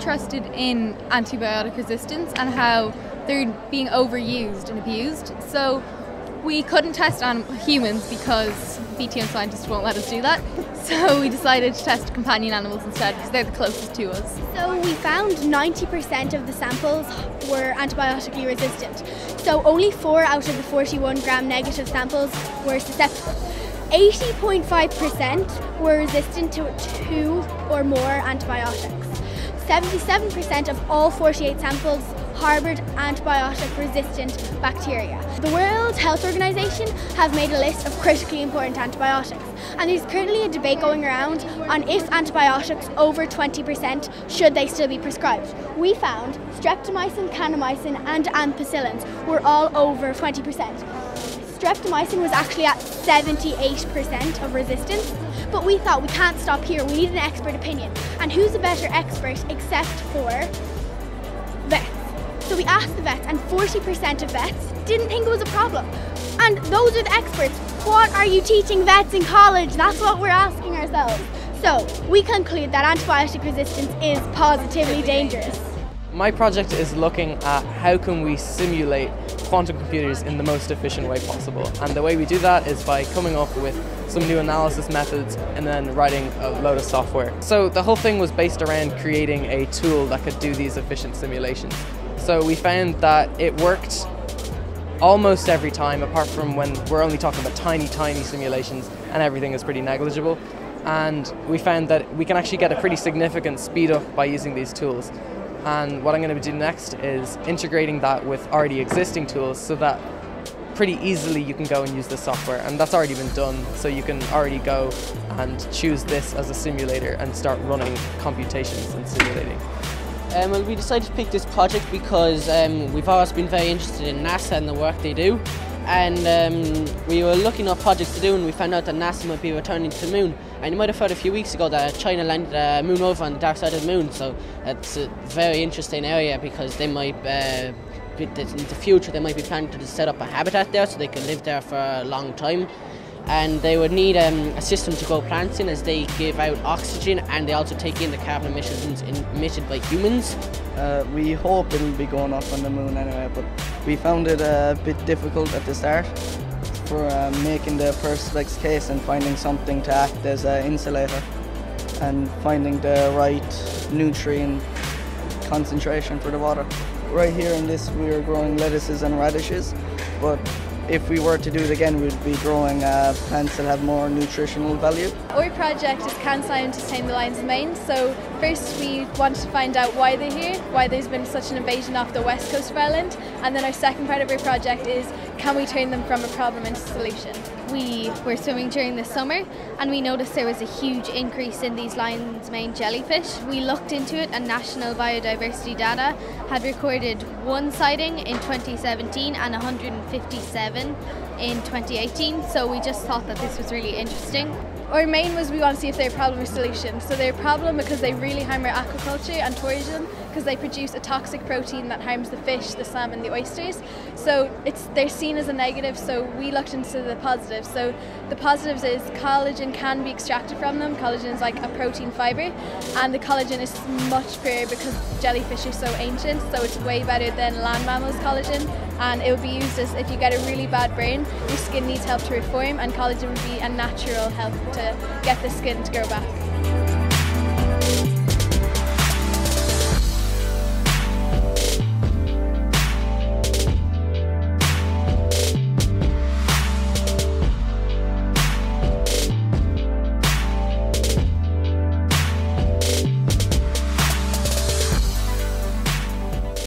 interested in antibiotic resistance and how they're being overused and abused. So we couldn't test on humans because BTM scientists won't let us do that. So we decided to test companion animals instead because they're the closest to us. So we found 90% of the samples were antibiotically resistant. So only 4 out of the 41 gram negative samples were susceptible. 80.5% were resistant to 2 or more antibiotics. 77% of all 48 samples harboured antibiotic-resistant bacteria. The World Health Organization have made a list of critically important antibiotics, and there's currently a debate going around on if antibiotics over 20% should they still be prescribed. We found streptomycin, kanamycin and ampicillins were all over 20%. Streptomycin was actually at 78% of resistance, but we thought we can't stop here, we need an expert opinion. And who's a better expert except for vets? So we asked the vets, and 40% of vets didn't think it was a problem. And those are the experts. What are you teaching vets in college? That's what we're asking ourselves. So we conclude that antibiotic resistance is positively dangerous. My project is looking at how can we simulate quantum computers in the most efficient way possible, and the way we do that is by coming up with some new analysis methods and then writing a load of software. So the whole thing was based around creating a tool that could do these efficient simulations. So we found that it worked almost every time, apart from when we're only talking about tiny simulations and everything is pretty negligible. And we found that we can actually get a pretty significant speed up by using these tools. And what I'm going to do next is integrating that with already existing tools so that pretty easily you can go and use the software, and that's already been done, so you can already go and choose this as a simulator and start running computations and simulating. Well, we decided to pick this project because we've always been very interested in NASA and the work they do, and we were looking at projects to do, and we found out that NASA might be returning to the moon. And you might have heard a few weeks ago that China landed a moon rover on the dark side of the moon, so it's a very interesting area because they might, in the future, they might be planning to set up a habitat there so they can live there for a long time. And they would need a system to grow plants in, as they give out oxygen and they also take in the carbon emissions emitted by humans. We hope it'll be going up on the moon anyway, but we found it a bit difficult at the start for making the Perspex case and finding something to act as an insulator and finding the right nutrient concentration for the water. Right here in this we are growing lettuces and radishes, but if we were to do it again, we'd be growing plants that have more nutritional value. Our project is Can Scientists Tame the Lion's Mane? So first we wanted to find out why they're here, why there's been such an invasion off the west coast of Ireland, and then our second part of our project is can we turn them from a problem into a solution? We were swimming during the summer and we noticed there was a huge increase in these lion's mane jellyfish. We looked into it and National Biodiversity Data had recorded 1 sighting in 2017 and 157 in 2018, so we just thought that this was really interesting. Our main was we want to see if they're a problem or solution. So they're a problem because they really harm our aquaculture and tourism, because they produce a toxic protein that harms the fish, the salmon, the oysters. So they're seen as a negative, so we looked into the positives. So the positives is collagen can be extracted from them. Collagen is like a protein fibre, and the collagen is much purer because jellyfish are so ancient, so it's way better than land mammals' collagen. And it would be used as if you get a really bad burn, your skin needs help to reform, and collagen would be a natural help to get the skin to grow back.